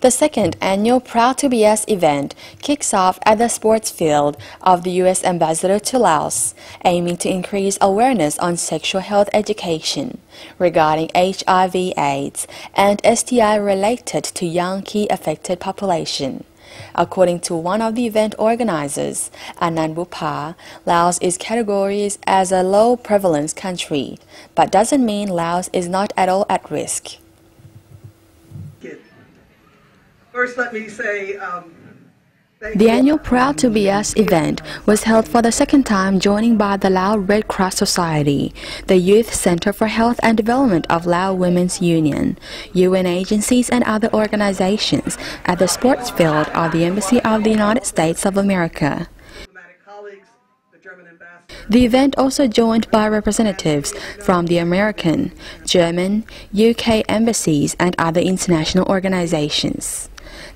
The second annual Proud to Be Us event kicks off at the sports field of the U.S. Ambassador to Laos, aiming to increase awareness on sexual health education regarding HIV/AIDS and STI related to young key affected population. According to one of the event organizers, Anan Bouapha, Laos is categorized as a low-prevalence country, but doesn't mean Laos is not at all at risk. First, let me say, the annual Proud to Be Us event was held for the second time, joining by the Lao Red Cross Society, the Youth Center for Health and Development of Lao Women's Union, UN agencies and other organizations at the sports field of the Embassy of the United States of America. The event also joined by representatives from the American, German, UK embassies and other international organizations.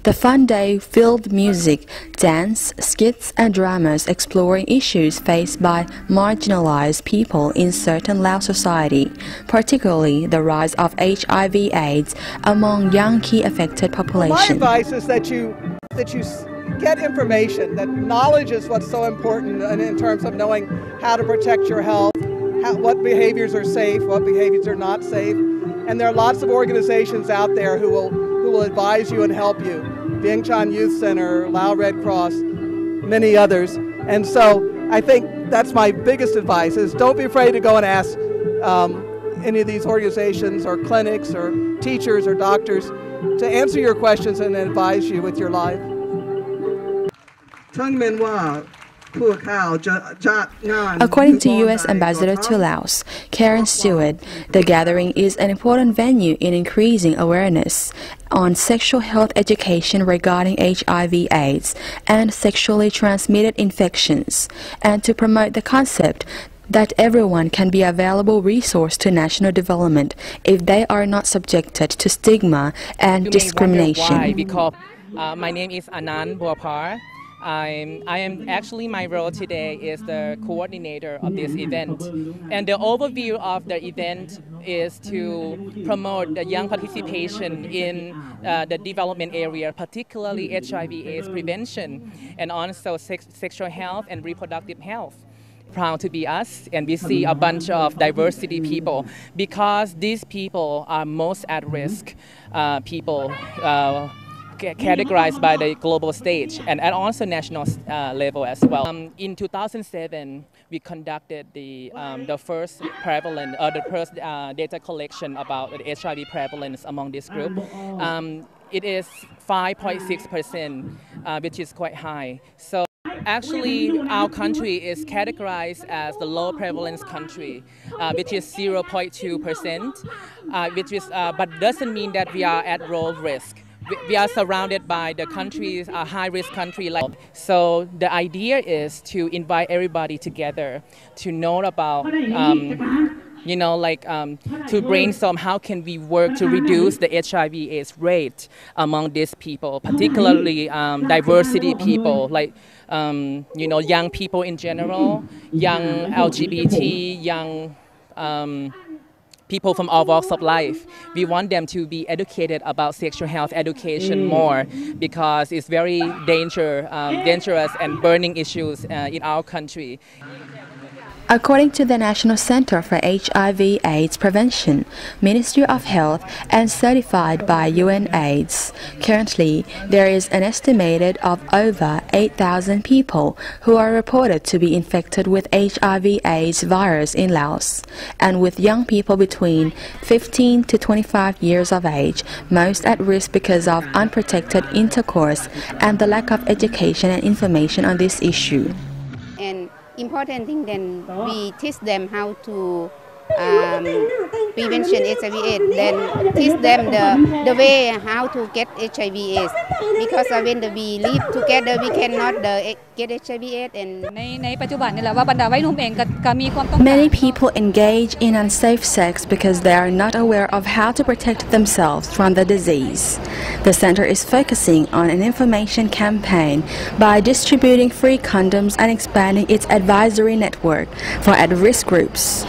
The fun day filled music, dance, skits and dramas exploring issues faced by marginalized people in certain Lao society, particularly the rise of HIV/AIDS among young key affected population. My advice is that you get information, that knowledge is what's so important in terms of knowing how to protect your health, what behaviors are safe, what behaviors are not safe. And there are lots of organizations out there who will advise you and help you. Vientiane Youth Center, Lao Red Cross, many others. And so I think that's my biggest advice is don't be afraid to go and ask any of these organizations or clinics or teachers or doctors to answer your questions and advise you with your life. According to U.S. Ambassador to Laos, Karen Stewart, the gathering is an important venue in increasing awareness on sexual health education regarding HIV/AIDS and sexually transmitted infections, and to promote the concept that everyone can be a valuable resource to national development if they are not subjected to stigma and discrimination. Why? Because my name is Anan Bouapha. My role today is the coordinator of this event, and the overview of the event is to promote the young participation in the development area, particularly HIV/AIDS prevention, and also sexual health and reproductive health. Proud to be us, and we see a bunch of diversity people because these people are most at risk people. Categorized by the global stage and also national level as well. In 2007, we conducted the first prevalence, the first data collection about the HIV prevalence among this group. It is 5.6%, which is quite high. So actually, our country is categorized as the low prevalence country, which is 0.2%, but doesn't mean that we are at low risk. We are surrounded by the countries, a high-risk country like. So the idea is to invite everybody together to know about, to brainstorm how can we work to reduce the HIV/AIDS rate among these people, particularly diversity people, like young people in general, young LGBT, young. People from all walks of life. We want them to be educated about sexual health education more because it's very dangerous and burning issues in our country. According to the National Center for HIV/AIDS Prevention, Ministry of Health, and certified by UNAIDS, currently there is an estimated of over 8,000 people who are reported to be infected with HIV/AIDS virus in Laos, and with young people between 15 to 25 years of age, most at risk because of unprotected intercourse and the lack of education and information on this issue. Important thing, then we teach them how to prevention HIV/AIDS, then teach them the way how to get HIV/AIDS, because when we live together we cannot get HIV/AIDS. And many people engage in unsafe sex because they are not aware of how to protect themselves from the disease. The center is focusing on an information campaign by distributing free condoms and expanding its advisory network for at-risk groups.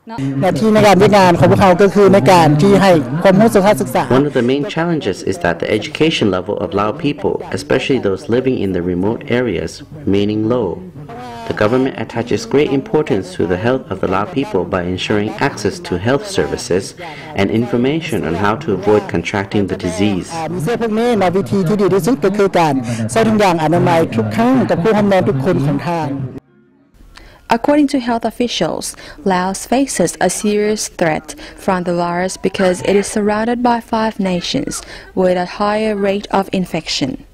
หน้าที่ในการเรียนงานของพวกเขาก็คือในการที่ให้ความรู้สุขศึกษา One of the main challenges is that the education level of Lao people, especially those living in the remote areas, remaining low. The government attaches great importance to the health of the Lao people by ensuring access to health services and information on how to avoid contracting the disease. เสื้อพวกนี้ในวิธีที่ดีที่สุดก็คือการใส่ถุงยางอนามัยทุกครั้งกับผู้ทำงานทุกคนของทาง According to health officials, Laos faces a serious threat from the virus because it is surrounded by 5 nations with a higher rate of infection.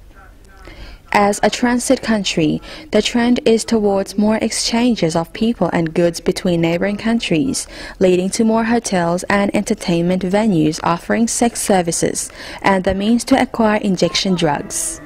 As a transit country, the trend is towards more exchanges of people and goods between neighboring countries, leading to more hotels and entertainment venues offering sex services and the means to acquire injection drugs.